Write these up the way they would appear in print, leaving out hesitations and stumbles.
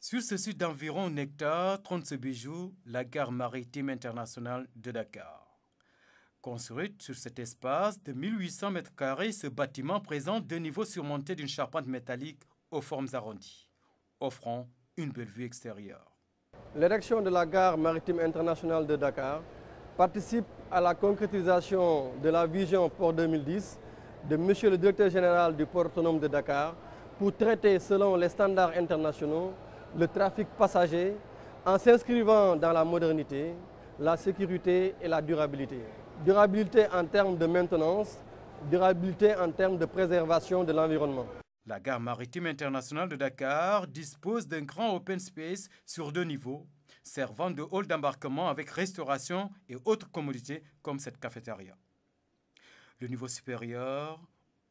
Sur ce site d'environ 1 hectare, 37 bijoux, la gare maritime internationale de Dakar. Construite sur cet espace de 1800 m², ce bâtiment présente 2 niveaux surmontés d'une charpente métallique aux formes arrondies, offrant une belle vue extérieure. L'érection de la gare maritime internationale de Dakar participe à la concrétisation de la vision Port 2010 de M. le directeur général du port autonome de Dakar pour traiter selon les standards internationaux le trafic passager en s'inscrivant dans la modernité, la sécurité et la durabilité. Durabilité en termes de maintenance, durabilité en termes de préservation de l'environnement. La gare maritime internationale de Dakar dispose d'un grand open space sur 2 niveaux, servant de hall d'embarquement avec restauration et autres commodités comme cette cafétéria. Le niveau supérieur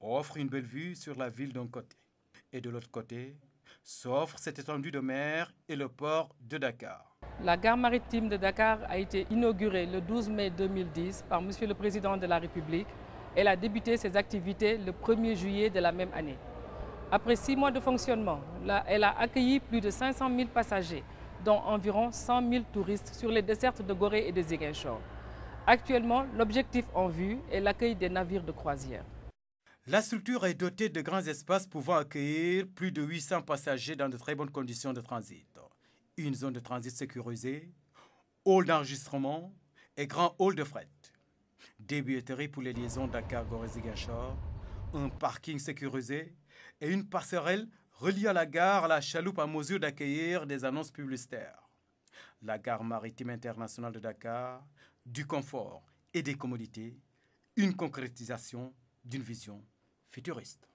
offre une belle vue sur la ville d'un côté et de l'autre côté s'offre cette étendue de mer et le port de Dakar. La gare maritime de Dakar a été inaugurée le 12 mai 2010 par M. le Président de la République. Elle a débuté ses activités le 1er juillet de la même année. Après 6 mois de fonctionnement, elle a accueilli plus de 500 000 passagers, dont environ 100 000 touristes sur les dessertes de Gorée et de Ziguinchor. Actuellement, l'objectif en vue est l'accueil des navires de croisière. La structure est dotée de grands espaces pouvant accueillir plus de 800 passagers dans de très bonnes conditions de transit. Une zone de transit sécurisée, hall d'enregistrement et grand hall de fret. Des billetteries pour les liaisons Dakar-Gorée-Ziguinchor, un parking sécurisé et une passerelle reliant la gare à la chaloupe en mesure d'accueillir des annonces publicitaires. La gare maritime internationale de Dakar, du confort et des commodités, une concrétisation d'une vision futuriste.